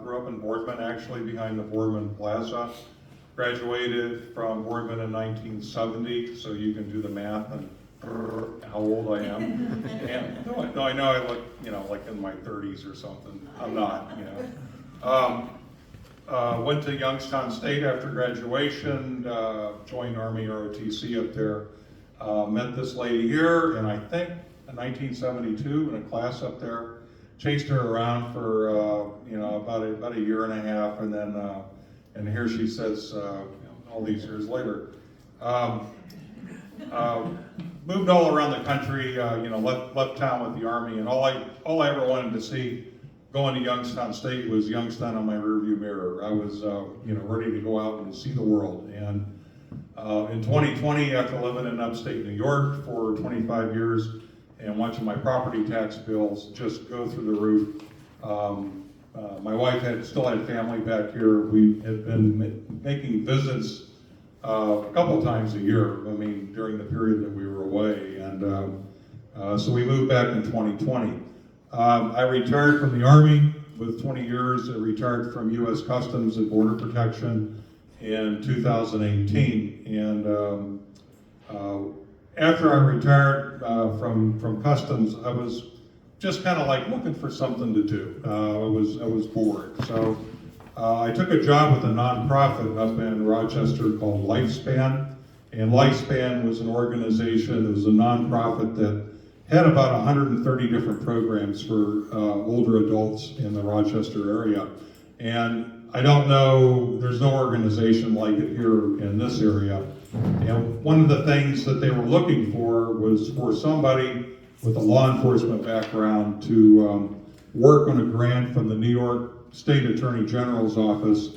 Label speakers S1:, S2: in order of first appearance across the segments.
S1: Grew up in Boardman, actually, behind the Boardman Plaza. Graduated from Boardman in 1970, so you can do the math on how old I am. And no, I know I look, like in my 30s or something. I'm not, Went to Youngstown State after graduation, joined Army ROTC up there. Met this lady here, and I think in 1972 in a class up there. Chased her around for about a year and a half, and then and here she says all these years later. Moved all around the country, left town with the Army, and all I ever wanted to see going to Youngstown State was Youngstown on my rearview mirror. I was ready to go out and see the world. And in 2020, after living in upstate New York for 25 years and watching my property tax bills just go through the roof, my wife still had family back here. We had been making visits a couple times a year, during the period that we were away. And so we moved back in 2020. I retired from the Army with 20 years. I retired from U.S. Customs and Border Protection in 2018. And after I retired from Customs, I was just kind of like looking for something to do. I was bored. So I took a job with a nonprofit up in Rochester called Lifespan. And Lifespan was an organization, it was a nonprofit that had about 130 different programs for older adults in the Rochester area. And I don't know, there's no organization like it here in this area. And one of the things that they were looking for was for somebody with a law enforcement background to work on a grant from the New York State Attorney General's office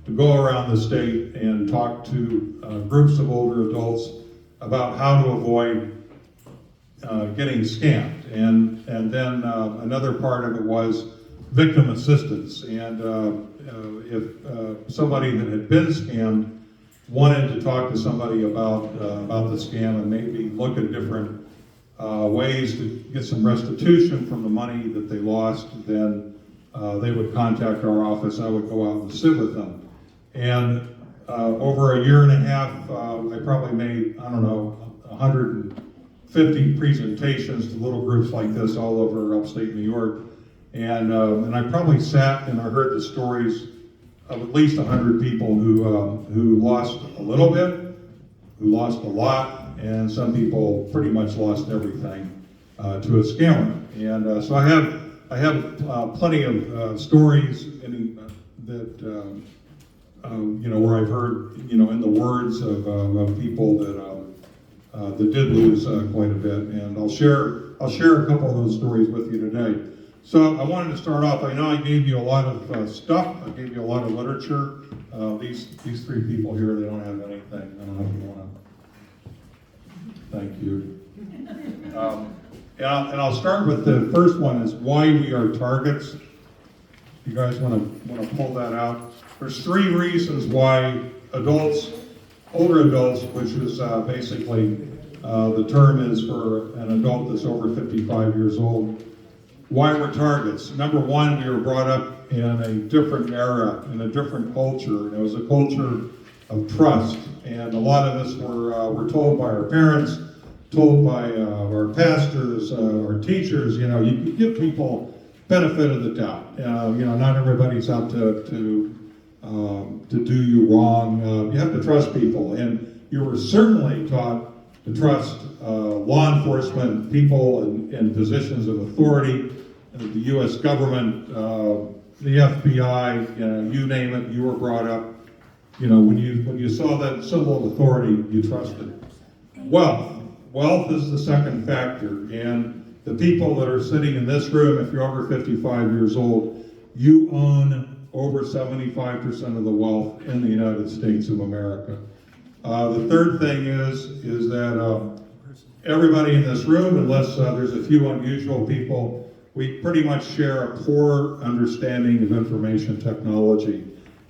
S1: to go around the state and talk to groups of older adults about how to avoid getting scammed. And then another part of it was victim assistance. And if somebody that had been scammed wanted to talk to somebody about the scam and maybe look at different ways to get some restitution from the money that they lost, then they would contact our office. I would go out and sit with them. And over a year and a half, I probably made, 150 presentations to little groups like this all over upstate New York. And I probably sat and I heard the stories of at least 100 people who lost a little bit, who lost a lot, and some people pretty much lost everything to a scammer. And so I have plenty of stories that where I've heard in the words of people that did lose quite a bit, and I'll share a couple of those stories with you today. So I wanted to start off. I know I gave you a lot of stuff. I gave you a lot of literature. These three people here, they don't have anything. I don't know if you want to. Thank you. And I'll start with the first one: is why we are targets. You guys want to pull that out? There's three reasons why adults, older adults, which is basically the term is for an adult that's over 55 years old, why we're targets. Number one, we were brought up in a different era, in a different culture. And it was a culture of trust. And a lot of us were told by our parents, told by our pastors, our teachers, you can give people benefit of the doubt. Not everybody's out to do you wrong. You have to trust people. And you were certainly taught to trust law enforcement, people in positions of authority, the U.S. government, the FBI, you name it, you were brought up. When you saw that symbol of authority, you trusted. Wealth is the second factor. And the people that are sitting in this room, if you're over 55 years old, you own over 75% of the wealth in the United States of America. The third thing is that everybody in this room, unless there's a few unusual people, we pretty much share a poor understanding of information technology.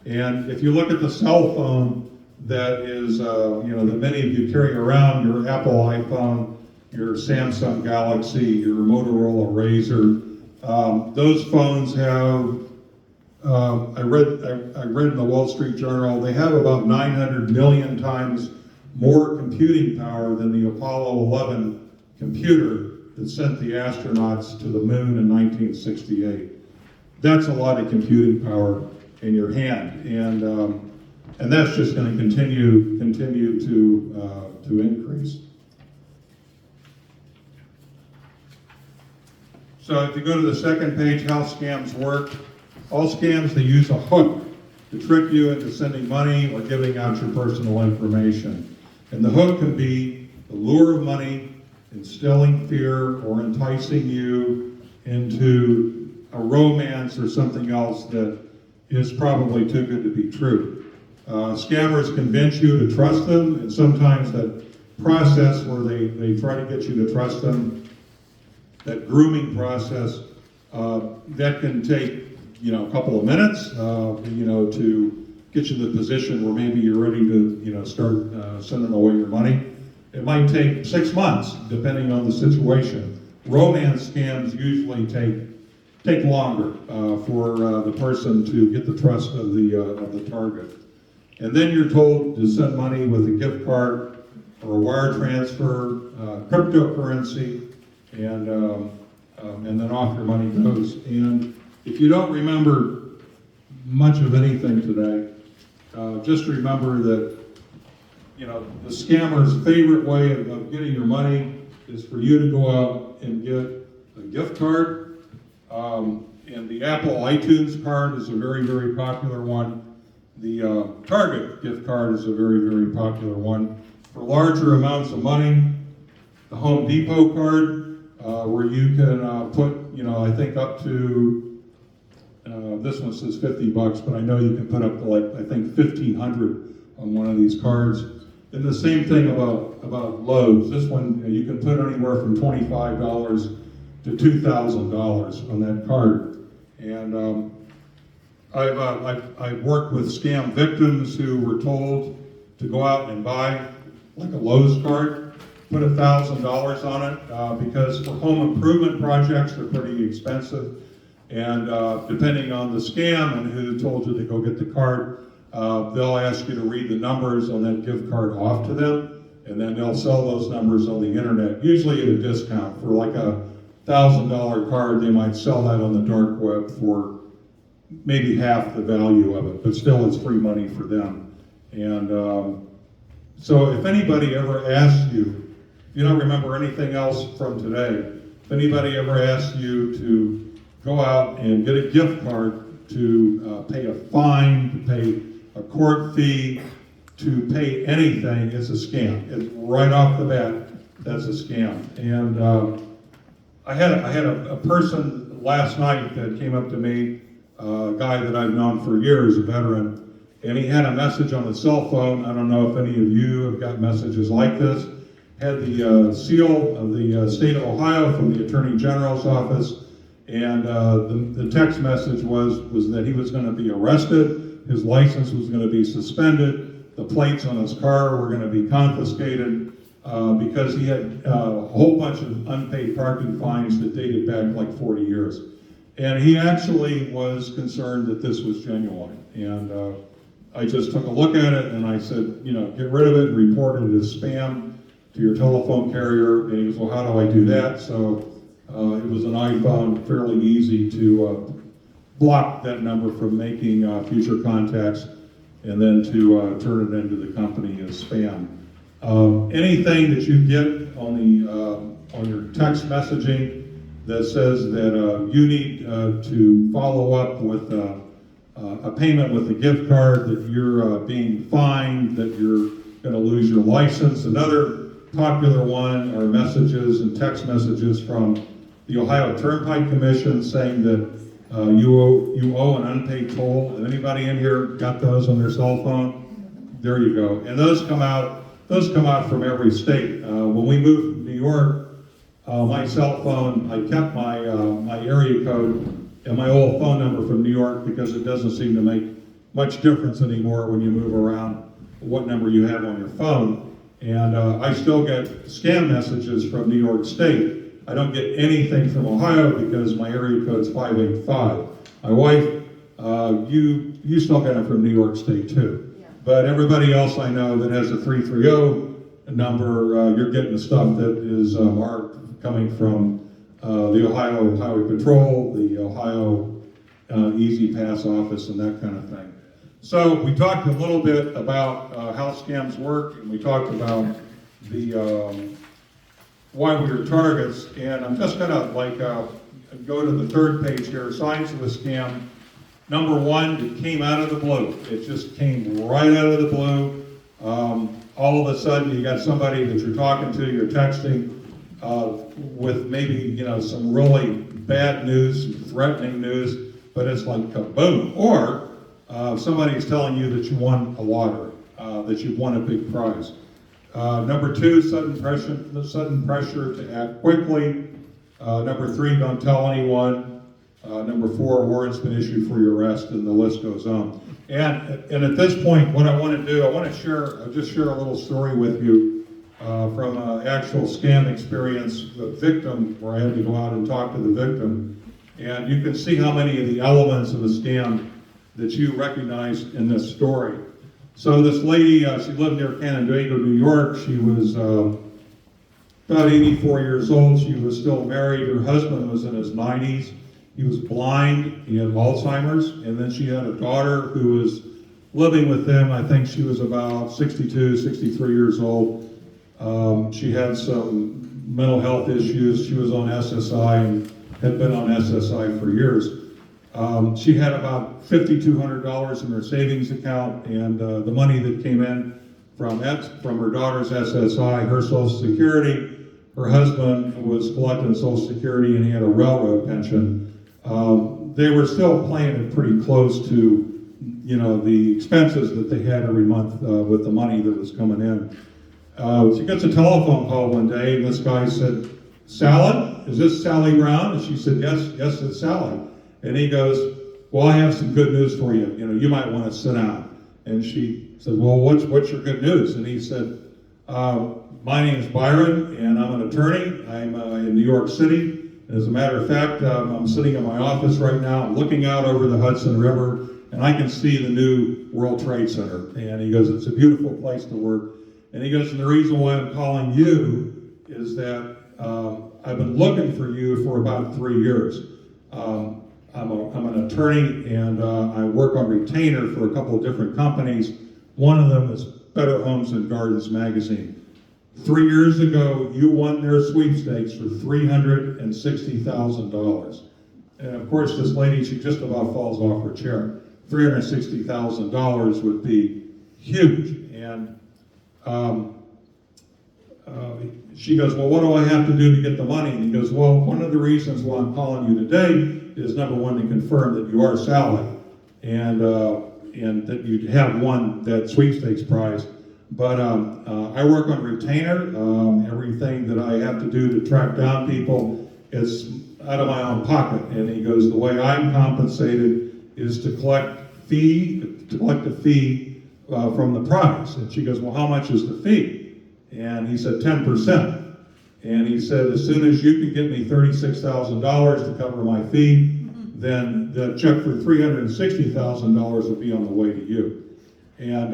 S1: And if you look at the cell phone that is, that many of you carry around, your Apple iPhone, your Samsung Galaxy, your Motorola Razr, those phones have I read in the Wall Street Journal, they have about 900 million times more computing power than the Apollo 11 computer that sent the astronauts to the moon in 1968. That's a lot of computing power in your hand, and that's just going to continue to increase. So if you go to the second page, how scams work. All scams, they use a hook to trick you into sending money or giving out your personal information. And the hook can be the lure of money, instilling fear, or enticing you into a romance or something else that is probably too good to be true. Scammers convince you to trust them, and sometimes that process where they try to get you to trust them, that grooming process, that can take a couple of minutes, to get you in the position where maybe you're ready to start sending away your money. It might take 6 months, depending on the situation. Romance scams usually take longer for the person to get the trust of the target. And then you're told to send money with a gift card or a wire transfer, cryptocurrency, and then off your money goes. And if you don't remember much of anything today, just remember that the scammer's favorite way of getting your money is for you to go out and get a gift card. And the Apple iTunes card is a very, very popular one. The Target gift card is a very, very popular one. For larger amounts of money, the Home Depot card, where you can put, I think up to, this one says $50, but I know you can put up to I think $1,500 on one of these cards. And the same thing about Lowe's. This one, you can put anywhere from $25 to $2,000 on that card. And I've worked with scam victims who were told to go out and buy like a Lowe's card, put $1,000 on it, because for home improvement projects, they're pretty expensive. And depending on the scam and who told you to go get the card, they'll ask you to read the numbers on that gift card off to them, and then they'll sell those numbers on the internet, usually at a discount. For like a $1,000 card, they might sell that on the dark web for maybe half the value of it, but still it's free money for them. And so if anybody ever asks you, if you don't remember anything else from today, if anybody ever asks you to go out and get a gift card, to pay a fine, to pay a court fee, to pay anything, it's a scam. It's right off the bat, that's a scam. And I had a person last night that came up to me, a guy that I've known for years, a veteran, and he had a message on the cell phone. I don't know if any of you have got messages like this. Had the seal of the state of Ohio from the Attorney General's office, and the text message was that he was going to be arrested, his license was going to be suspended, the plates on his car were going to be confiscated because he had a whole bunch of unpaid parking fines that dated back like 40 years. And he actually was concerned that this was genuine. And I just took a look at it and I said, get rid of it, report it as spam to your telephone carrier. And he goes, well, how do I do that? So it was an iPhone, fairly easy to block that number from making future contacts, and then to turn it into the company as spam. Anything that you get on your text messaging that says that you need to follow up with a payment with a gift card, that you're being fined, that you're going to lose your license. Another popular one are messages and text messages from the Ohio Turnpike Commission saying that you owe an unpaid toll. Anybody in here got those on their cell phone? There you go. And those come out from every state. When we moved to New York, my cell phone, I kept my area code and my old phone number from New York because it doesn't seem to make much difference anymore when you move around what number you have on your phone. And I still get scam messages from New York State. I don't get anything from Ohio because my area code's 585. My wife you still got it from New York State too.
S2: Yeah.
S1: But everybody else I know that has a 330 number, you're getting the stuff that is marked coming from the Ohio Highway Patrol, the Ohio Easy Pass Office, and that kind of thing. So we talked a little bit about how scams work, and we talked about the why we are targets, and I'm just gonna go to the third page here, signs of a scam. Number one, it came out of the blue. It just came right out of the blue. All of a sudden, you got somebody that you're talking to, you're texting with maybe some really bad news, threatening news, but it's like kaboom. Or somebody's telling you that you won a lottery, that you've won a big prize. Number two, sudden pressure to act quickly. Number three, don't tell anyone. Number four, warrant's been issued for your arrest, and the list goes on. And at this point, what I want to do, I'll just share a little story with you from an actual scam experience, the victim, where I had to go out and talk to the victim. And you can see how many of the elements of a scam that you recognize in this story. So this lady, she lived near Canandaigua, New York. She was about 84 years old. She was still married. Her husband was in his 90s. He was blind. He had Alzheimer's. And then she had a daughter who was living with them. I think she was about 62, 63 years old. She had some mental health issues. She was on SSI and had been on SSI for years. She had about $5,200 in her savings account, and the money that came in from her daughter's SSI, her Social Security. Her husband was collecting Social Security, and he had a railroad pension. They were still playing it pretty close to, the expenses that they had every month with the money that was coming in. She gets a telephone call one day, and this guy said, "Sally, is this Sally Brown?" And she said, yes, it's Sally. And he goes, "Well, I have some good news for you. You might want to sit down." And she said, "Well, what's your good news?" And he said, "My name is Byron, and I'm an attorney. I'm in New York City. As a matter of fact, I'm sitting in my office right now. I'm looking out over the Hudson River, and I can see the new World Trade Center." And he goes, "It's a beautiful place to work." And he goes, "And the reason why I'm calling you is that I've been looking for you for about 3 years. I'm an attorney, and I work on retainer for a couple of different companies. One of them is Better Homes and Gardens magazine. 3 years ago, you won their sweepstakes for $360,000. And of course, this lady, she just about falls off her chair. $360,000 would be huge. And she goes, "Well, what do I have to do to get the money?" And he goes, "Well, one of the reasons why I'm calling you today is number one, to confirm that you are Sally, and that you have won that sweepstakes prize. But I work on retainer. Everything that I have to do to track down people is out of my own pocket." And he goes, "The way I'm compensated is to collect a fee from the prize." And she goes, "Well, how much is the fee?" And he said, 10%. And he said, "As soon as you can get me $36,000 to cover my fee, then the check for $360,000 will be on the way to you." And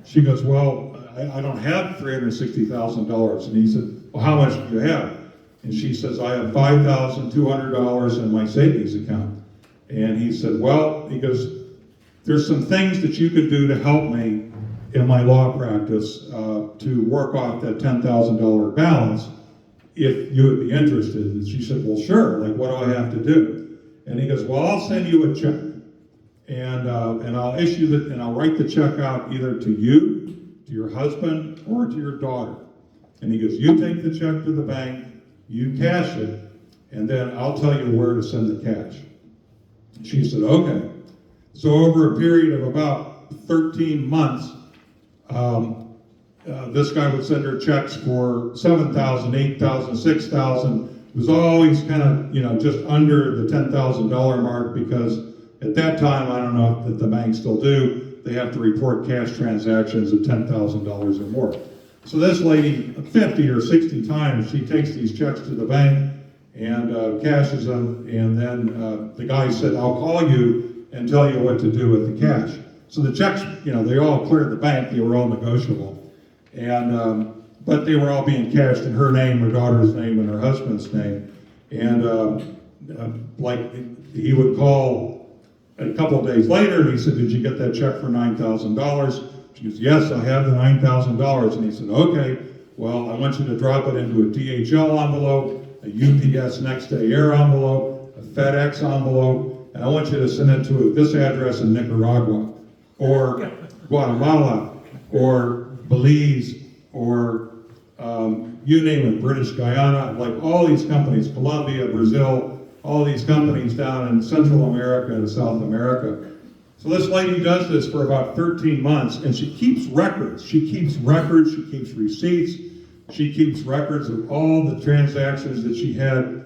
S1: she goes, "Well, I don't have $360,000. And he said, "Well, how much do you have?" And she says, "I have $5,200 in my savings account." And he said, "Well," he goes, "there's some things that you could do to help me in my law practice to work off that $10,000 balance if you would be interested." And she said, "Well, sure, like what do I have to do?" And he goes, "Well, I'll send you a check, and I'll issue it, and I'll write the check out either to you, to your husband, or to your daughter." And he goes, "You take the check to the bank, you cash it, and then I'll tell you where to send the cash." She said, "Okay." So over a period of about 13 months, this guy would send her checks for $7,000, $8,000, $6,000. It was always kind of, just under the $10,000 mark, because at that time, I don't know if the banks still do, they have to report cash transactions of $10,000 or more. So this lady, 50 or 60 times, she takes these checks to the bank and cashes them, and then the guy said, "I'll call you and tell you what to do with the cash. So the checks, they all cleared the bank. They were all negotiable, and but they were all being cashed in her name, her daughter's name, and her husband's name. And like he would call a couple of days later, and he said, "Did you get that check for $9,000?" She goes, "Yes, I have the $9,000." And he said, "Okay, well, I want you to drop it into a DHL envelope, a UPS next day air envelope, a FedEx envelope, and I want you to send it to this address in Nicaragua, or Guatemala, or Belize, or you name it, British Guyana," like all these companies, Colombia, Brazil, all these companies down in Central America and South America. So this lady does this for about 13 months, and she keeps records. She keeps records, she keeps receipts, she keeps records of all the transactions that she had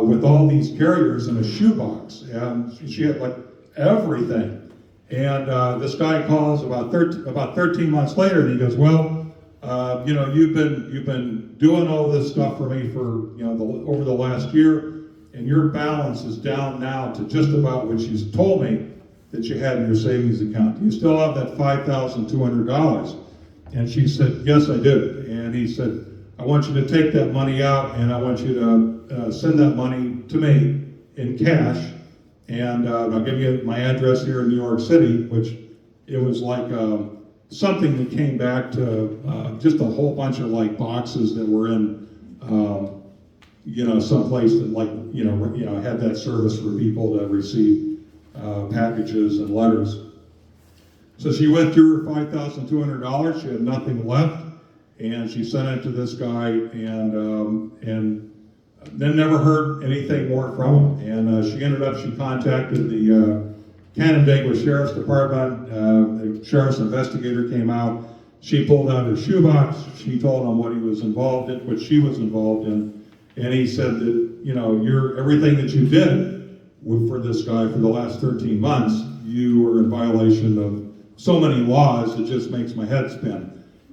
S1: with all these carriers in a shoebox. And she had like everything. And this guy calls about 13 months later, and he goes, "Well, you've been doing all this stuff for me for over the last year, and your balance is down now to just about what you told me that you had in your savings account. Do you still have that $5,200? And she said, "Yes, I do." And he said, "I want you to take that money out, and I want you to send that money to me in cash. And I'll give you my address here in New York City," which it was like something that came back to just a whole bunch of like boxes that were in someplace that had that service for people to receive packages and letters. So she went through her $5,200. She had nothing left, and she sent it to this guy, and then never heard anything more from him. And she contacted the Canandaigua Sheriff's Department. The sheriff's investigator came out. She pulled out her shoebox. She told him what he was involved in, what she was involved in, and he said that everything that you did for this guy for the last 13 months, you were in violation of so many laws, it just makes my head spin.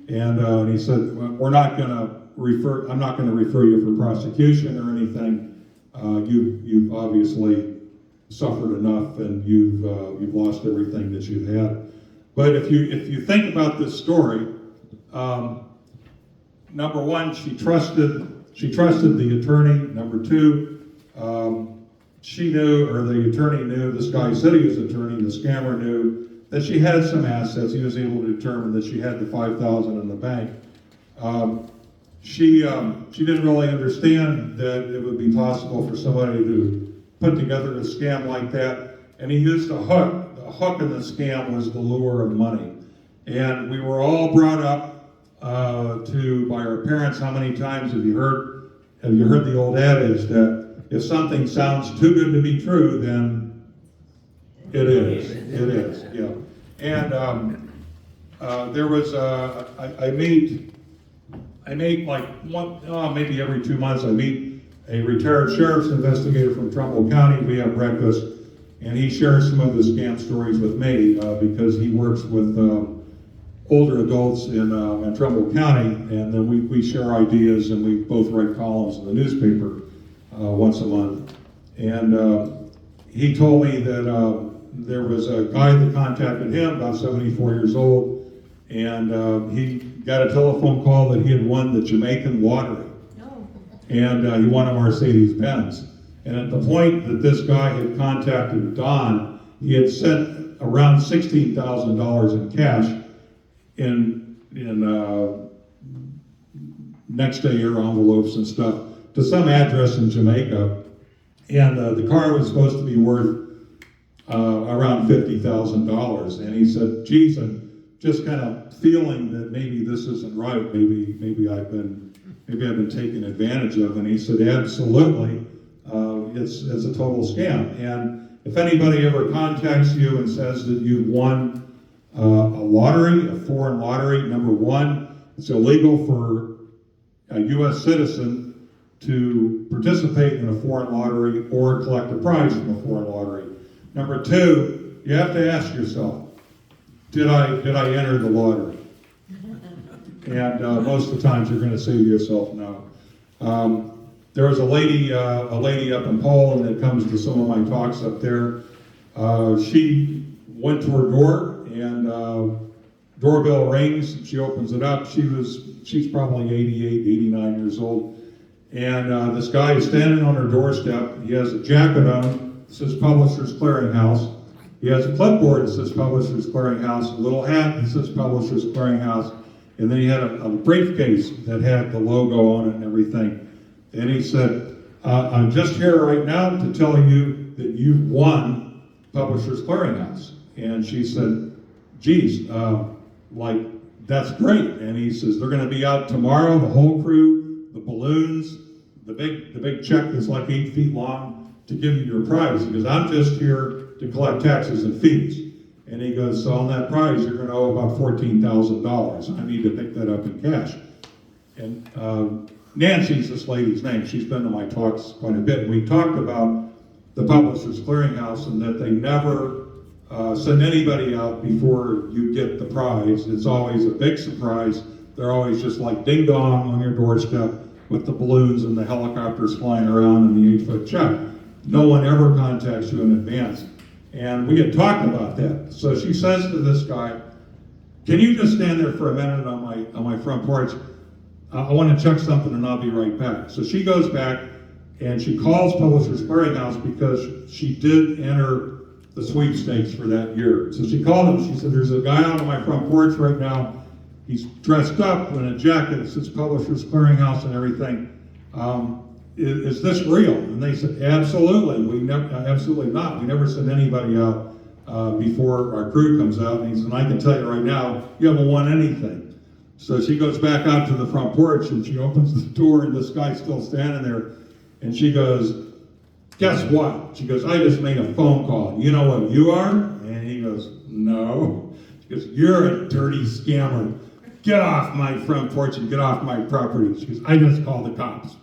S1: And he said, "Well, I'm not going to refer you for prosecution or anything. You've obviously suffered enough, and you've lost everything that you've had." But if you think about this story, number one, she trusted the attorney. Number two, she knew, or the attorney knew, this guy said he was an attorney, the scammer knew that she had some assets. He was able to determine that she had the $5,000 in the bank. She didn't really understand that it would be possible for somebody to put together a scam like that, and he used a hook. The hook in the scam was the lure of money. And we were all brought up by our parents. How many times have you heard the old adage that if something sounds too good to be true, then it is. It is, yeah. And there was I meet like maybe every 2 months I meet a retired sheriff's investigator from Trumbull County. We have breakfast, and he shares some of the scam stories with me because he works with older adults in Trumbull County, and then we share ideas, and we both write columns in the newspaper once a month. And he told me that there was a guy that contacted him, about 74 years old, and he got a telephone call that he had won the Jamaican lottery. And he won a Mercedes-Benz. And at the point that this guy had contacted Don, he had sent around $16,000 in cash in next day air envelopes and stuff to some address in Jamaica. And the car was supposed to be worth around $50,000. And he said, "Geez, I'm just kind of feeling that maybe this isn't right. Maybe I've been taken advantage of." And he said, "Absolutely, it's a total scam. And if anybody ever contacts you and says that you've won a lottery, a foreign lottery, number one, it's illegal for a U.S. citizen to participate in a foreign lottery or collect a prize from a foreign lottery. Number two, you have to ask yourself, did I enter the lottery?" And most of the times you're going to say to yourself, no. There was a lady up in Poland that comes to some of my talks up there, She went to her door, and doorbell rings. She opens it up. She's probably 88, 89 years old. And this guy is standing on her doorstep. He has a jacket on that says Publishers Clearinghouse. He has a clipboard that says Publishers Clearinghouse, a little hat that says Publishers Clearinghouse, and then he had a briefcase that had the logo on it and everything. And he said, I'm just here right now to tell you that you've won Publishers Clearinghouse. And she said, geez, that's great. And he says, they're gonna be out tomorrow, the whole crew, the balloons, the big check that's like 8 feet long to give you your prize. He goes, I'm just here to collect taxes and fees. And he goes, so on that prize, you're gonna owe about $14,000. I need to pick that up in cash. And Nancy's this lady's name. She's been to my talks quite a bit. And we talked about the Publishers Clearinghouse and that they never send anybody out before you get the prize. It's always a big surprise. They're always just like ding dong on your doorstep with the balloons and the helicopters flying around and the 8-foot check. No one ever contacts you in advance. And we had talked about that. So she says to this guy, can you just stand there for a minute on my front porch? I want to check something and I'll be right back. So she goes back and she calls Publishers Clearinghouse because she did enter the sweepstakes for that year. So she called him. She said, there's a guy out on my front porch right now. He's dressed up in a jacket that says Publishers Clearinghouse and everything. Is this real? And they said, absolutely. Absolutely not. We never send anybody out before our crew comes out. And he said, I can tell you right now, you haven't won anything. So she goes back out to the front porch and she opens the door and this guy's still standing there. And she goes, guess what? She goes, I just made a phone call. You know what you are? And he goes, no. She goes, you're a dirty scammer. Get off my front porch and get off my property. She goes, I just called the cops.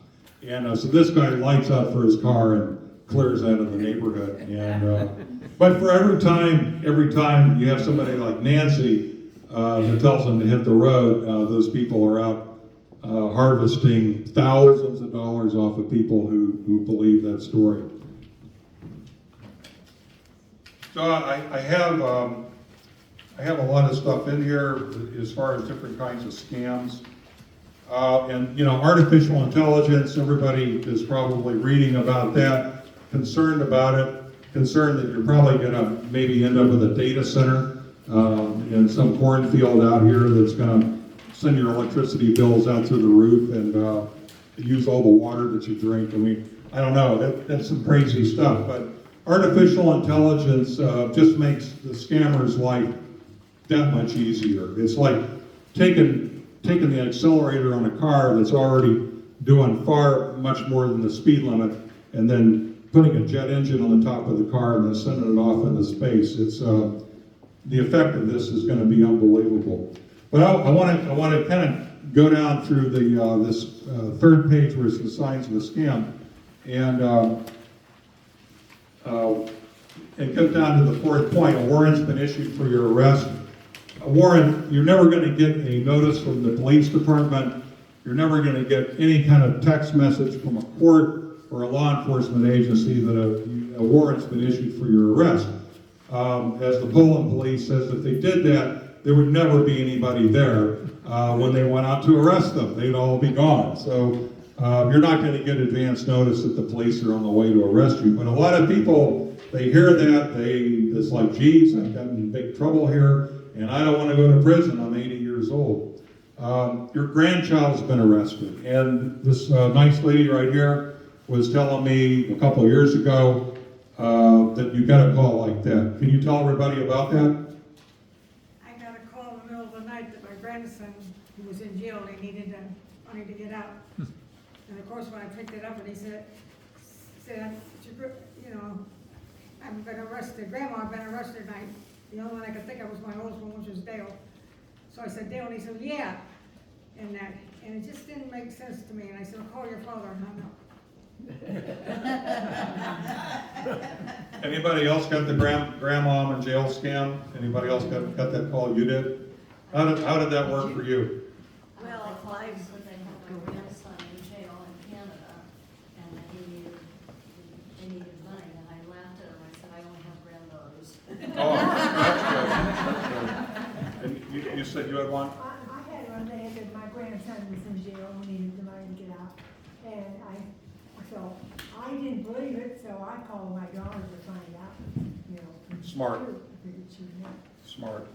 S1: And so this guy lights up for his car and clears out of the neighborhood. And but for every time you have somebody like Nancy that tells them to hit the road, those people are out harvesting thousands of dollars off of people who believe that story. So I have a lot of stuff in here as far as different kinds of scams. And you know, artificial intelligence, everybody is probably reading about that, concerned about it, concerned that you're probably gonna maybe end up with a data center in some cornfield out here that's gonna send your electricity bills out through the roof and use all the water that you drink. I mean, I don't know, that's some crazy stuff, but artificial intelligence just makes the scammer's life that much easier. It's like taking the accelerator on a car that's already doing much more than the speed limit, and then putting a jet engine on the top of the car and then sending it off into space. It's the effect of this is going to be unbelievable. But I want to kind of go down through this third page where it's the signs of the scam, and come down to the fourth point. A warrant's been issued for your arrest. A warrant, you're never going to get a notice from the police department. You're never going to get any kind of text message from a court or a law enforcement agency that a warrant's been issued for your arrest. As the Poland police says, if they did that, there would never be anybody there when they went out to arrest them. They'd all be gone. So you're not going to get advance notice that the police are on the way to arrest you. But a lot of people, they hear that, it's like, geez, I've gotten in big trouble here, and I don't want to go to prison. I'm 80 years old. Your grandchild's been arrested. And this nice lady right here was telling me a couple of years ago that you got a call like that. Can you tell everybody about that?
S2: I got a call in the middle of the night that my grandson, who was in jail, they needed money to get out. And of course, when I picked it up and he said, you know, I've been arrested, Grandma, I've been arrested, and the only one I could think of was my oldest one, which was Dale. So I said, Dale, and he said, yeah. And it just didn't make sense to me. And I said, I'll call your father, and hung up.
S1: Anybody else got the grandmom and jail scam? Anybody else got that call? You did? How did that work for you?
S3: Well, Clive said they had a grandson in jail in Canada, and that they needed money, and I laughed at him. I said, I only have granddaughters.
S1: you said you had one?
S4: I had one day that my grandson was in jail and needed the money to get out. And so I didn't believe it, so I called my daughter to find out, you know.
S1: Smart.
S4: I figured she would know.
S1: Smart.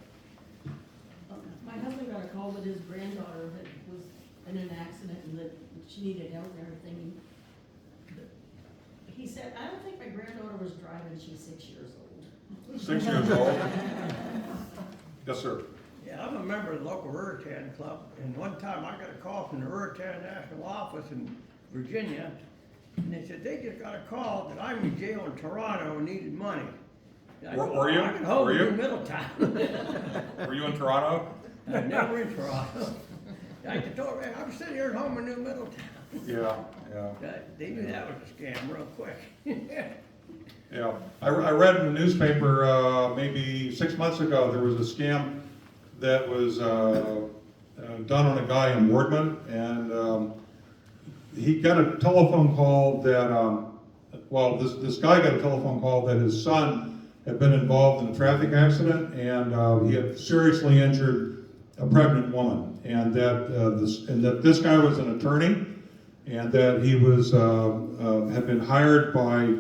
S5: My husband got a call that his granddaughter that was in an accident and that she needed help and everything. He said, I don't think my granddaughter was driving, she's 6 years old.
S1: 6 years old? Yes, sir.
S6: Yeah, I'm a member of the local Raritan Club, and one time I got a call from the Raritan National Office in Virginia, and they said they just got a call that I'm in jail in Toronto and needed money. And I go,
S1: Were you?
S6: I'm at home
S1: Were you?
S6: in Middletown.
S1: Were you in Toronto?
S6: I'm never in Toronto. I told her, I'm sitting here at home in New Middletown.
S1: Yeah, yeah.
S6: They knew that was a scam real quick.
S1: Yeah, I read in the newspaper, maybe 6 months ago, there was a scam that was done on a guy in Boardman, and he got a telephone call that, this guy got a telephone call that his son had been involved in a traffic accident, and he had seriously injured a pregnant woman, and that this guy was an attorney, and that he was had been hired by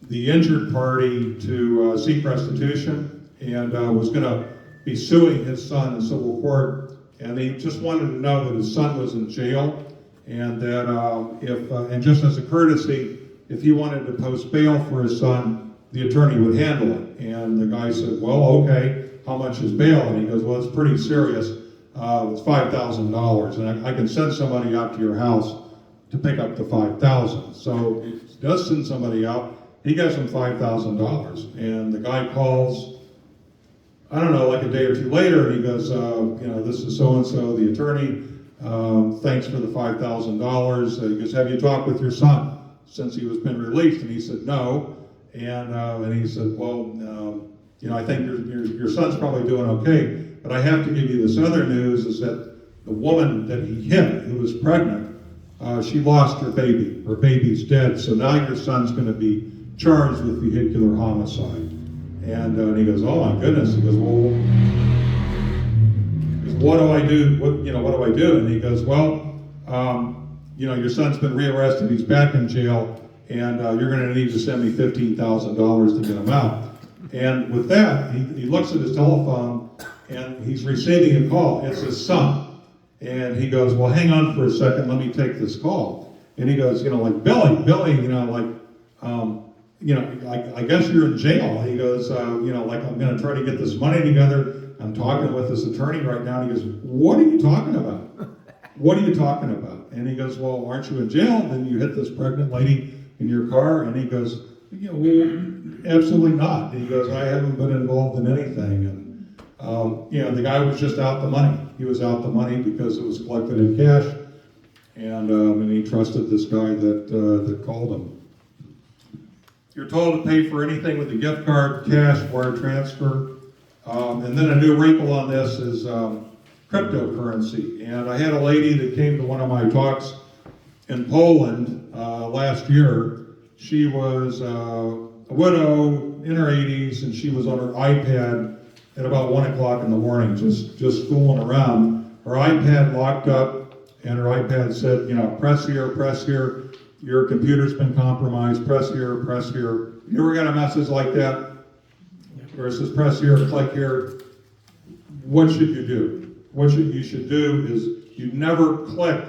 S1: the injured party to seek restitution, and was going to be suing his son in civil court, and he just wanted to know that his son was in jail, and that and just as a courtesy, if he wanted to post bail for his son, the attorney would handle it. And the guy said, well, okay, how much is bail? And he goes, well, it's pretty serious. It's $5,000, and I can send somebody out to your house to pick up the $5,000. So he does send somebody out. He gives him $5,000, and the guy calls, I don't know, like a day or two later, and he goes, this is so-and-so, the attorney, thanks for the $5,000. He goes, have you talked with your son since he was been released? And he said, no. And he said, well, I think your son's probably doing okay, but I have to give you this other news, is that the woman that he hit, who was pregnant, she lost her baby. Her baby's dead, so now your son's going to be charged with vehicular homicide. And he goes, oh my goodness. He goes, well, what do I do? What do I do? And he goes, well, your son's been rearrested. He's back in jail, and you're going to need to send me $15,000 to get him out. And with that, he looks at his telephone, and he's receiving a call. It's his son. And he goes, well, hang on for a second. Let me take this call. And he goes, like, Billy, I guess you're in jail. He goes, like, I'm going to try to get this money together. I'm talking with this attorney right now. And he goes, what are you talking about? What are you talking about? And he goes, well, aren't you in jail? Then you hit this pregnant lady in your car. And he goes, well, absolutely not. And he goes, I haven't been involved in anything. And, the guy was just out the money. He was out the money because it was collected in cash. And he trusted this guy that called him. You're told to pay for anything with a gift card, cash, wire transfer. And then a new wrinkle on this is cryptocurrency. And I had a lady that came to one of my talks in Poland last year. She was a widow in her 80s, and she was on her iPad at about 1 o'clock in the morning, just fooling around. Her iPad locked up, and her iPad said, press here, your computer's been compromised, press here. You ever got a message like that? Where it says press here, click here. What should you do? What you should do is you never click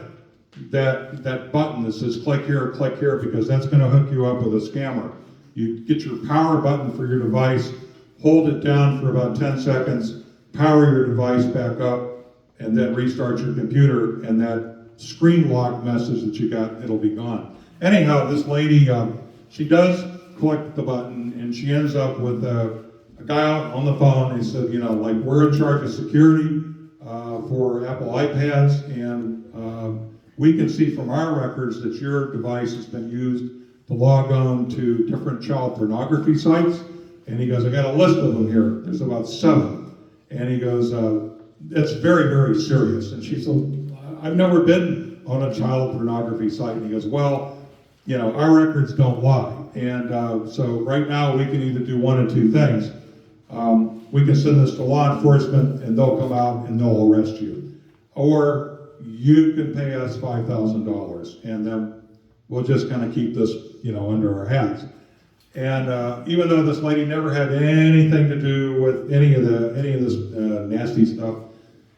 S1: that button that says click here, because that's going to hook you up with a scammer. You get your power button for your device, hold it down for about 10 seconds, power your device back up, and then restart your computer, and that screen lock message that you got, it'll be gone. Anyhow, this lady, she does click the button, and she ends up with a guy out on the phone. He said, we're in charge of security for Apple iPads, and we can see from our records that your device has been used to log on to different child pornography sites. And he goes, I got a list of them here. There's about 7. And he goes, it's very, very serious. And she said, I've never been on a child pornography site. And he goes, well, our records don't lie. And so right now we can either do one of two things. we can send this to law enforcement and they'll come out and they'll arrest you. Or you can pay us $5,000 and then we'll just kind of keep this, under our hats. And even though this lady never had anything to do with any of this nasty stuff,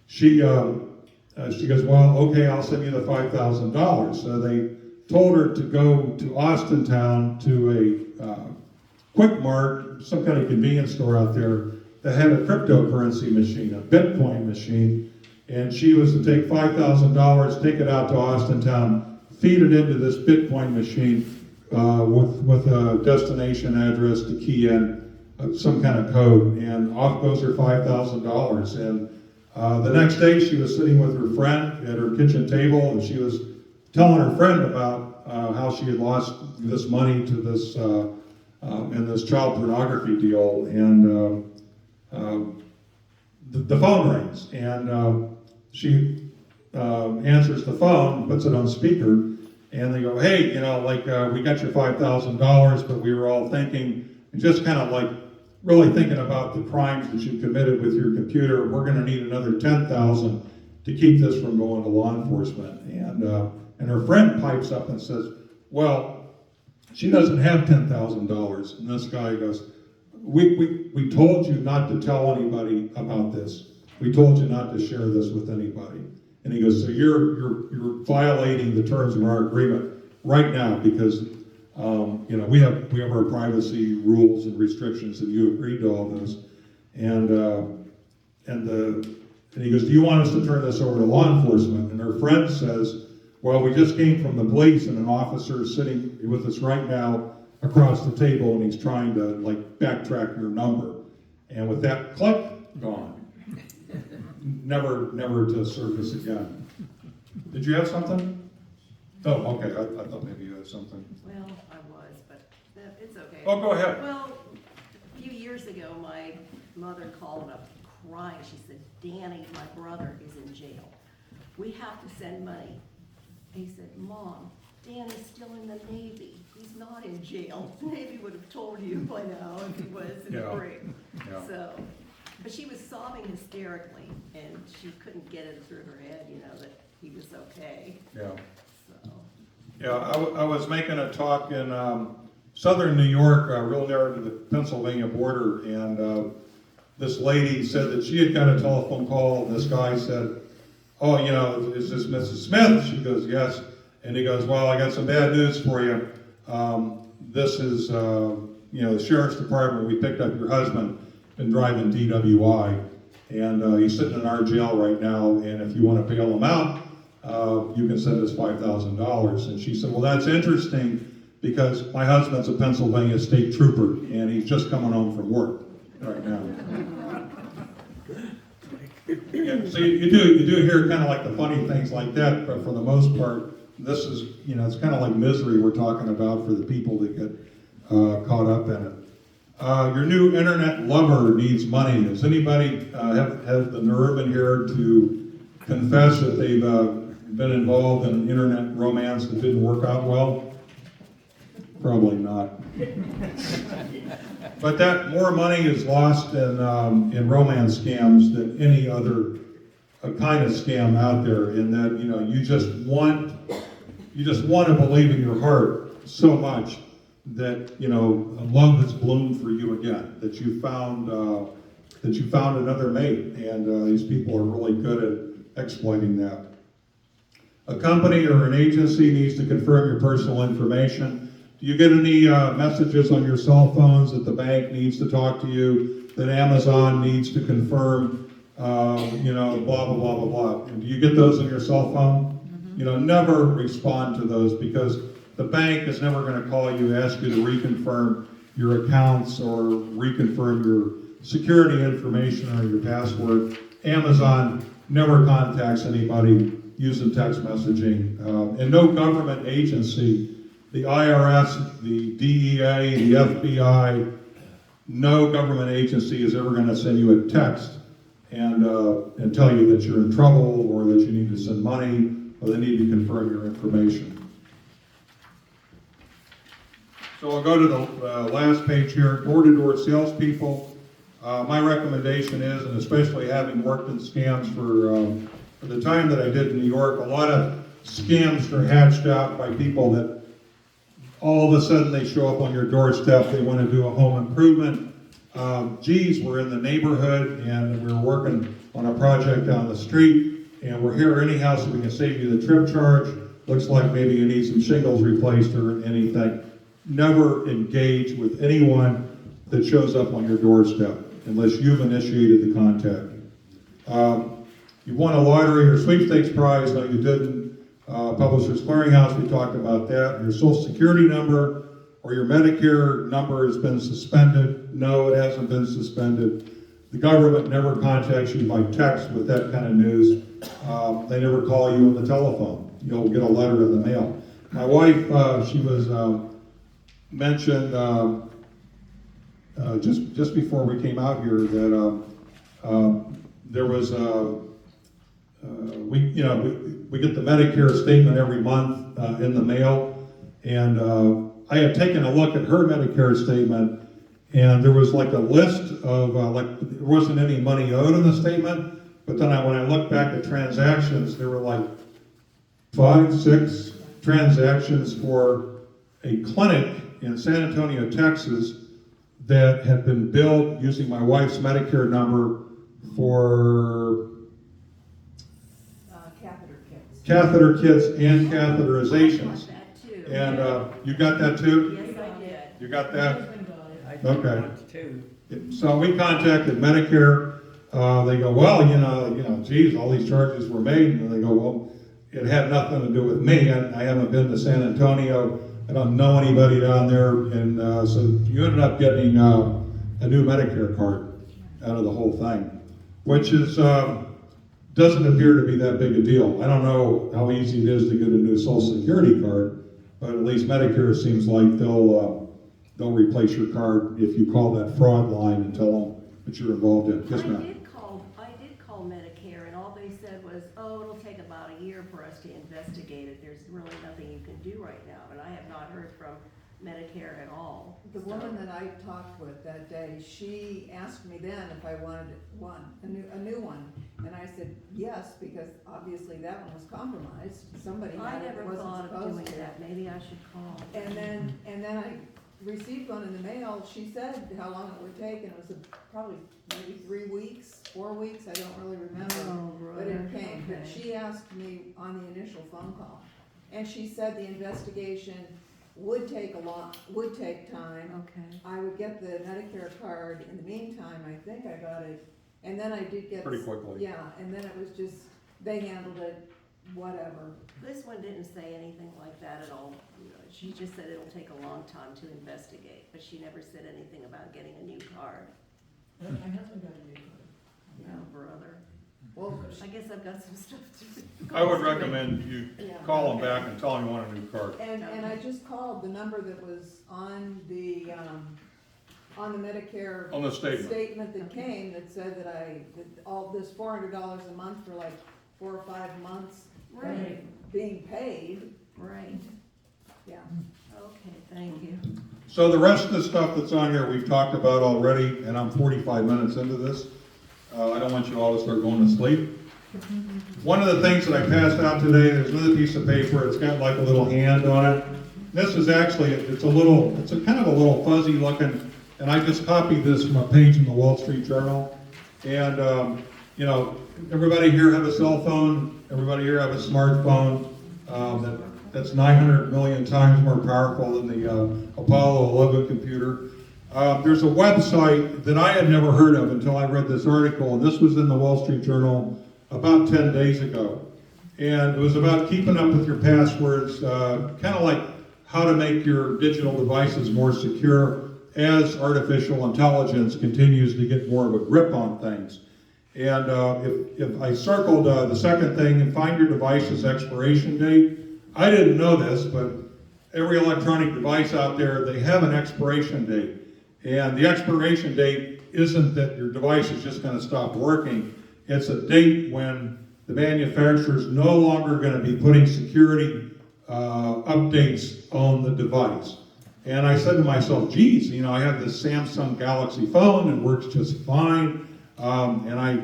S1: she goes, well, okay, I'll send you the $5,000. So they told her to go to Austintown to a Quick Mart, some kind of convenience store out there that had a cryptocurrency machine, a Bitcoin machine, and she was to take $5,000, take it out to Austintown, feed it into this Bitcoin machine with a destination address to key in some kind of code, and off goes her $5,000. And the next day she was sitting with her friend at her kitchen table, and she was telling her friend about how she had lost this money to this in this child pornography deal, and the phone rings, and she answers the phone, puts it on speaker, and they go, hey, we got your $5,000, but we were all thinking, and just kind of like really thinking about the crimes that you committed with your computer. We're going to need another $10,000 to keep this from going to law enforcement. And her friend pipes up and says, well, she doesn't have $10,000. And this guy goes, we told you not to tell anybody about this. We told you not to share this with anybody. And he goes, so you're violating the terms of our agreement right now because we have our privacy rules and restrictions, and you agreed to all those. And he goes, do you want us to turn this over to law enforcement? And her friend says, well, we just came from the police, and an officer is sitting with us right now across the table, and he's trying to backtrack your number. And with that click, gone. Never to surface again. Did you have something? Oh, okay. I thought maybe you had something.
S7: Well, I was, but it's okay.
S1: Oh, go ahead.
S7: Well, a few years ago, my mother called up crying. She said, Danny, my brother is in jail. We have to send money. He said, Mom, Danny's still in the Navy. He's not in jail. The Navy would have told you by now if he was in the break.
S1: Yeah.
S7: So, but she was sobbing hysterically, and she couldn't get it through her head, that he was okay.
S1: Yeah.
S7: So.
S1: Yeah, I was making a talk in southern New York, real near to the Pennsylvania border, and this lady said that she had got a telephone call, and this guy said, oh, is this Mrs. Smith? She goes, yes. And he goes, well, I got some bad news for you. This is, the sheriff's department. We picked up your husband, been driving DWI, and he's sitting in our jail right now, and if you want to bail him out, you can send us $5,000. And she said, well, that's interesting because my husband's a Pennsylvania state trooper, and he's just coming home from work right now. Yeah, so you do hear kind of like the funny things like that, but for the most part, this is, it's kind of like misery we're talking about for the people that get caught up in it. Your new internet lover needs money. Does anybody have the nerve in here to confess that they've been involved in an internet romance that didn't work out well? Probably not. But that more money is lost in romance scams than any other kind of scam out there. In that you just want to believe in your heart so much that love has bloomed for you again. That you found another mate, and these people are really good at exploiting that. A company or an agency needs to confirm your personal information. Do you get any messages on your cell phones that the bank needs to talk to you, that Amazon needs to confirm, blah, blah, blah, blah, blah. And do you get those on your cell phone? Mm-hmm. Never respond to those because the bank is never going to call you, ask you to reconfirm your accounts or reconfirm your security information or your password. Amazon never contacts anybody using text messaging. And no government agency, the IRS, the DEA, the FBI, no government agency is ever going to send you a text and tell you that you're in trouble or that you need to send money or they need to confirm your information. So I'll go to the last page here. Door-to-door salespeople. My recommendation is, and especially having worked in scams for the time that I did in New York, a lot of scams are hatched out by people that all of a sudden they show up on your doorstep, they want to do a home improvement. Geez, we're in the neighborhood and we're working on a project down the street and we're here anyhow so we can save you the trip charge. Looks like maybe you need some shingles replaced or anything. Never engage with anyone that shows up on your doorstep unless you've initiated the contact. You won a lottery or sweepstakes prize, no you didn't. Publishers Clearinghouse, we talked about that. Your social security number or your Medicare number has been suspended. No, it hasn't been suspended. The government never contacts you by text with that kind of news. They never call you on the telephone. You'll get a letter in the mail. My wife, she was mentioned just before we came out here that there was we get the Medicare statement every month in the mail, and I had taken a look at her Medicare statement, and there was like a list of there wasn't any money owed in the statement, but then when I looked back at transactions, there were like 5, 6 transactions for a clinic in San Antonio, Texas, that had been billed using my wife's Medicare number for catheter kits and
S7: I
S1: catheterizations.
S7: got that too.
S1: And you got that too?
S7: Yes, I did.
S1: You got that?
S5: Husband got it.
S6: I think
S1: Okay.
S6: once too.
S1: So we contacted Medicare. They go, well, geez, all these charges were made. And they go, well, it had nothing to do with me. I haven't been to San Antonio. I don't know anybody down there. And so you ended up getting a new Medicare card out of the whole thing, which is doesn't appear to be that big a deal. I don't know how easy it is to get a new Social Security card, but at least Medicare seems like they'll replace your card if you call that fraud line and tell them what you're involved in. Yes, ma'am.
S7: I did call Medicare, and all they said was, oh, it'll take about a year for us to investigate it. There's really nothing you can do right now, and I have not heard from Medicare at all.
S8: The woman that I talked with that day, she asked me then if I wanted a new one. And I said, yes, because obviously that one was compromised. Somebody
S7: I
S8: had it
S7: never
S8: that wasn't
S7: thought of
S8: supposed
S7: doing
S8: to.
S7: that. Maybe I should call.
S8: And then I received one in the mail. She said how long it would take, and it was probably maybe 3 weeks, 4 weeks, I don't really remember.
S7: Oh,
S8: But it
S7: brother.
S8: came, but
S7: Okay.
S8: she asked me on the initial phone call. And she said the investigation would take time.
S7: Okay.
S8: I would get the Medicare card. In the meantime, I think I got it, and then I did get.
S1: Pretty quickly.
S8: Yeah, and then it was just, they handled it, whatever.
S7: This one didn't say anything like that at all. She just said it'll take a long time to investigate, but she never said anything about getting a new card.
S5: My husband got a new card.
S7: No, brother.
S8: Well,
S7: I guess I've got some stuff to do.
S1: I would recommend you
S7: Yeah.
S1: call them back and tell them you want a new card.
S8: and I just called the number that was on the Medicare.
S1: On the statement.
S8: Statement that came that said that all this $400 a month for like 4 or 5 months.
S7: Right,
S8: Being paid,
S7: right.
S8: yeah.
S7: Okay, thank you.
S1: So the rest of the stuff that's on here, we've talked about already, and I'm 45 minutes into this. I don't want you all to start going to sleep. One of the things that I passed out today, there's another piece of paper, it's got like a little hand on it. This is actually, it's a kind of a little fuzzy looking, and I just copied this from a page in the Wall Street Journal. And, everybody here have a cell phone, everybody here have a smartphone. That's 900 million times more powerful than the Apollo 11 computer. There's a website that I had never heard of until I read this article, and this was in the Wall Street Journal about 10 days ago. And it was about keeping up with your passwords, kind of like how to make your digital devices more secure as artificial intelligence continues to get more of a grip on things. And if I circled the second thing, and find your device's expiration date. I didn't know this, but every electronic device out there, they have an expiration date. And the expiration date isn't that your device is just going to stop working. It's a date when the manufacturer is no longer going to be putting security updates on the device. And I said to myself, geez, you know, I have this Samsung Galaxy phone, it works just fine. And I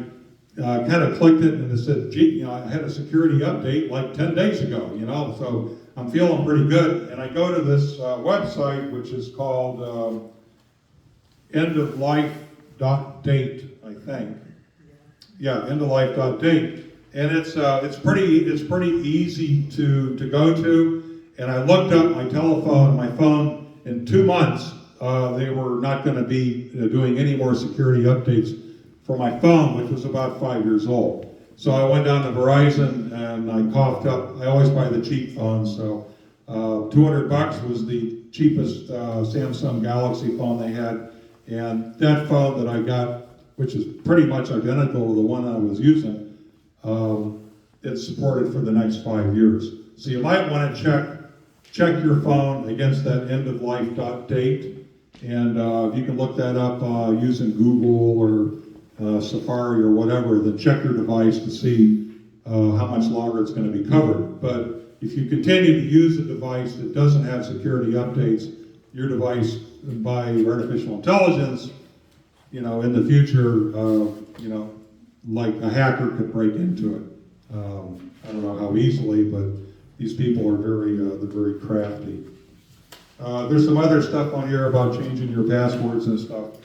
S1: kind of clicked it and it said, gee, you know, I had a security update like 10 days ago, you know, so I'm feeling pretty good. And I go to this website, which is called endoflife.date, I think. Yeah, endoflife.date. And it's pretty easy to go to. And I looked up my phone, in 2 months, they were not going to be doing any more security updates for my phone, which was about 5 years old. So I went down to Verizon and I coughed up, I always buy the cheap phones, so $200 was the cheapest Samsung Galaxy phone they had. And that phone that I got, which is pretty much identical to the one I was using, it's supported for the next 5 years. So you might want to check your phone against that endoflife.date, and if you can look that up using Google or Safari or whatever, then check your device to see how much longer it's going to be covered. But if you continue to use a device that doesn't have security updates, your device, by artificial intelligence, you know, in the future, you know, like a hacker could break into it. I don't know how easily, but these people are they're very crafty. There's some other stuff on here about changing your passwords and stuff.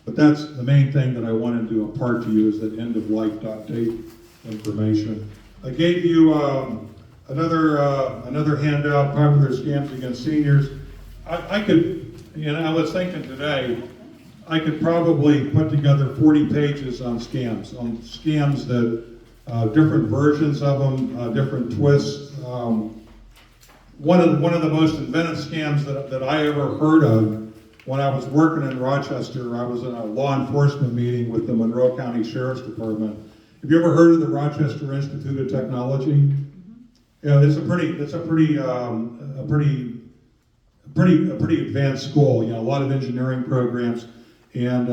S1: But that's the main thing that I wanted to impart to you, is that endoflife.date information. I gave you another handout, Popular Scams Against Seniors. I could, you know, I was thinking today, I could probably put together 40 pages on scams that, different versions of them, different twists. One of the most inventive scams that I ever heard of, when I was working in Rochester, I was in a law enforcement meeting with the Monroe County Sheriff's Department. Have you ever heard of the Rochester Institute of Technology? Yeah, it's a pretty advanced school. You know, a lot of engineering programs, and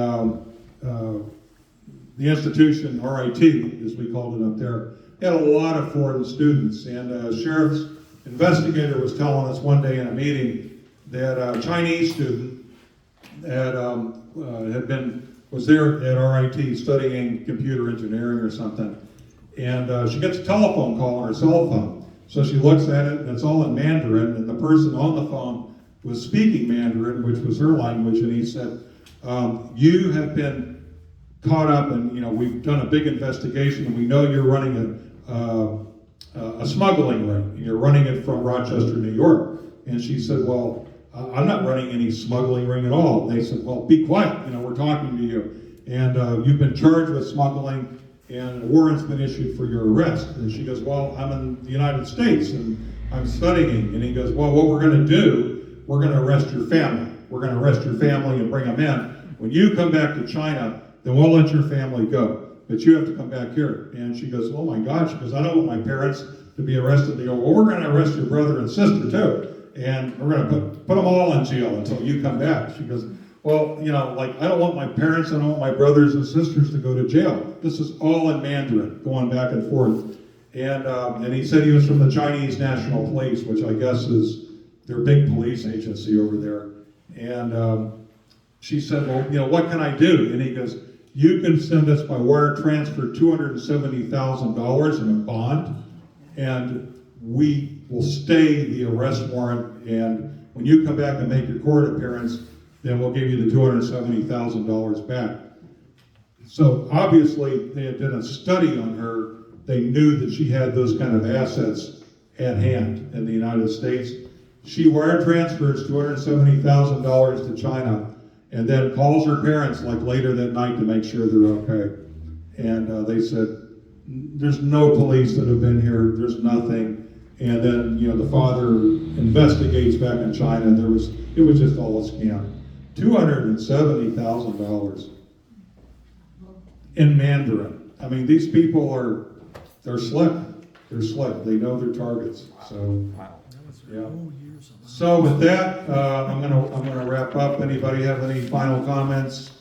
S1: the institution, RIT, as we called it up there, had a lot of foreign students. And a sheriff's investigator was telling us one day in a meeting that a Chinese student was there at RIT studying computer engineering or something. And she gets a telephone call on her cell phone. So she looks at it, and it's all in Mandarin, and the person on the phone was speaking Mandarin, which was her language, and he said, you have been caught up, and you know, we've done a big investigation, and we know you're running a smuggling ring. You're running it from Rochester, New York. And she said, well, I'm not running any smuggling ring at all. They said, well, be quiet, you know, we're talking to you. And you've been charged with smuggling, and a warrant's been issued for your arrest. And she goes, well, I'm in the United States, and I'm studying. And he goes, well, what we're gonna do, we're gonna arrest your family. We're gonna arrest your family and bring them in. When you come back to China, then we'll let your family go. But you have to come back here. And she goes, oh my God, she goes, I don't want my parents to be arrested. They go, well, we're gonna arrest your brother and sister too. And we're gonna put them all in jail until you come back. She goes, well, you know, like, I don't want my parents, I don't want my brothers and sisters to go to jail. This is all in Mandarin, going back and forth. And he said he was from the Chinese National Police, which I guess is their big police agency over there. And she said, well, you know, what can I do? And he goes, you can send us by wire transfer $270,000 in a bond, and we will stay the arrest warrant, and when you come back and make your court appearance, then we'll give you the $270,000 back. So obviously they had done a study on her. They knew that she had those kind of assets at hand in the United States. She wire transfers $270,000 to China, and then calls her parents like later that night to make sure they're okay. And they said, there's no police that have been here, there's nothing. And then, you know, the father investigates back in China, and it was just all a scam. $270,000 in Mandarin. I mean, these people they're slick. They're slick. They know their targets. So, yeah. So with that, I'm gonna wrap up. Anybody have any final comments?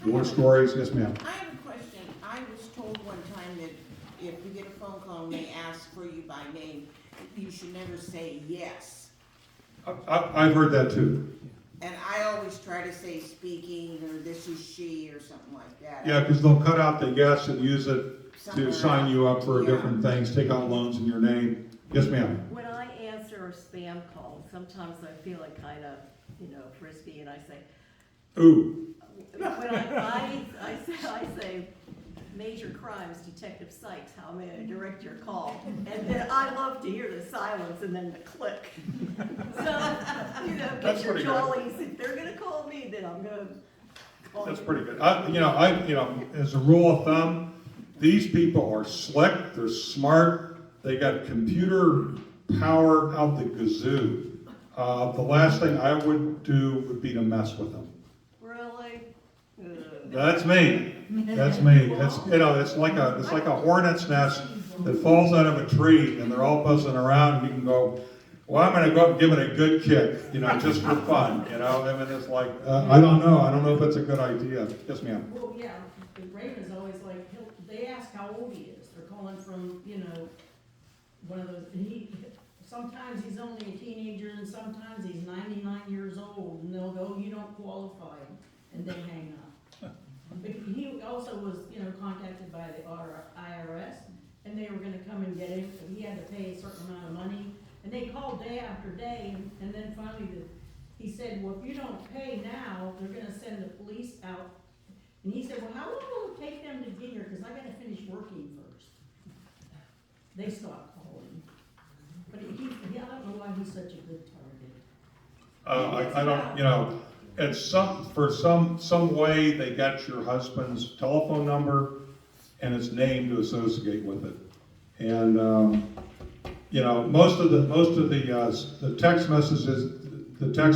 S1: More stories? Yes, ma'am.
S9: I have a question. I was told one time that if you get a phone call and they ask for you by name, you should never say yes.
S1: I've heard that too.
S9: And I always try to say speaking, or this is she, or something like that.
S1: Yeah, because they'll cut out the yes and use it
S9: Somewhere
S1: to sign you up for
S9: else.
S1: different things, take out loans in your name. Yes, ma'am.
S7: When I answer a spam call, sometimes I feel like kind of, frisky, and I say,
S1: Ooh,
S7: when I say, Major Crimes, Detective Sykes, how may I direct your call? And then I love to hear the silence and then the click. So,
S1: That's
S7: get your
S1: pretty good.
S7: jollies, if they're gonna call me, then I'm gonna call you.
S1: that's pretty good. As a rule of thumb, these people are slick, they're smart, they got computer power out the gazoo. The last thing I would do would be to mess with them.
S7: Really?
S1: That's me. That's me. It's like a hornet's nest that falls out of a tree and they're all buzzing around and you can go, well, I'm gonna go up and give it a good kick, just for fun, I mean, it's like, I don't know if it's a good idea. Yes, ma'am.
S5: Well, yeah, Raymond's always like, they ask how old he is, they're calling from, one of those, and sometimes he's only a teenager, and sometimes he's 99 years old, and they'll go, you don't qualify, and they hang up. But he also was, contacted by the IRS, and they were gonna come and get him, and he had to pay a certain amount of money, and they called day after day, and then finally he said, well, if you don't pay now, they're gonna send the police out. And he said, well, how long will it take them to get here, because I gotta finish working first. They stopped calling. But I don't know why he's such a good target.
S1: I don't, it's some way they got your husband's telephone number and his name to associate with it. And, most of the text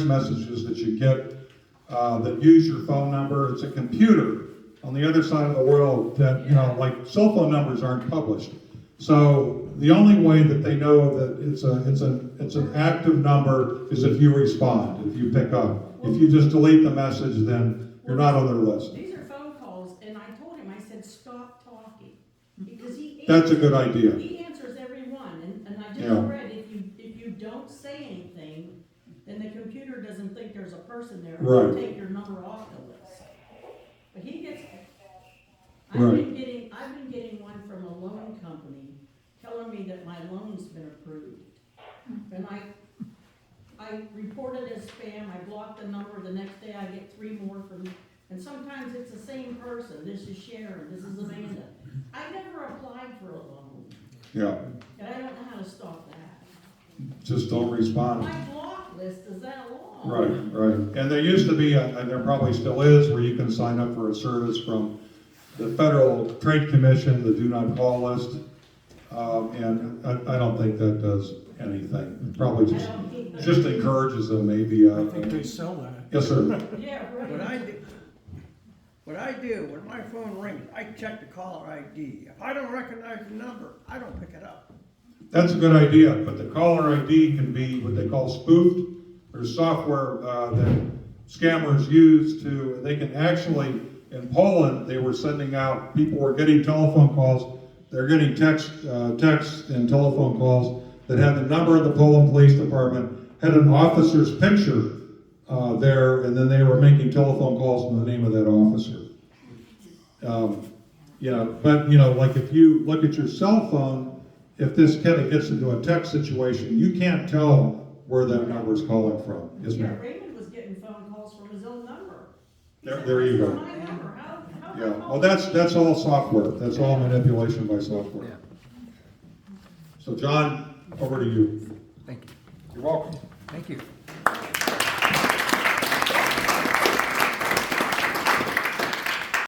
S1: messages that you get that use your phone number, it's a computer on the other side of the world that, like cell phone numbers aren't published. So the only way that they know that it's an active number is if you respond, if you pick up. If you just delete the message, then you're not on their list.
S5: These are phone calls, and I told him, I said, stop talking, because he.
S1: That's a good idea.
S5: He answers every one, and I just
S1: Yeah.
S5: read, if you don't say anything, then the computer doesn't think there's a person there,
S1: Right.
S5: it'll take your number off the list. But he gets, I've
S1: Right.
S5: been getting one from a loan company telling me that my loan's been approved. And I reported as spam, I blocked the number, the next day I get 3 more from, and sometimes it's the same person, this is Sharon, this is Amanda. I never applied for a loan,
S1: Yeah,
S5: and I don't know how to stop that.
S1: just don't respond.
S5: My block list is that long.
S1: Right. And there used to be, and there probably still is, where you can sign up for a service from the Federal Trade Commission, the Do Not Call list. And I don't think that does anything. It probably just encourages them, maybe.
S6: I think they sell that.
S1: Yes, sir.
S5: Yeah, right.
S6: What I do, when my phone rings, I check the caller ID. If I don't recognize the number, I don't pick it up.
S1: That's a good idea, but the caller ID can be what they call spoofed. There's software that scammers use they can actually, in Poland, they were sending out, people were getting telephone calls. They're getting text and telephone calls that had the number of the Poland Police Department, had an officer's picture there, and then they were making telephone calls in the name of that officer. Like if you look at your cell phone, if this kind of gets into a text situation, you can't tell where that number's calling from. Yes,
S5: Yeah,
S1: ma'am?
S5: Raymond was getting phone calls from his own number. He
S1: There-
S5: said,
S1: there you
S5: "This is
S1: go.
S5: my number. How
S1: Yeah,
S5: do I
S1: well,
S5: call
S1: that's all software. That's all manipulation by software. So John, over to you.
S10: Thank you.
S1: You're welcome.
S10: Thank you.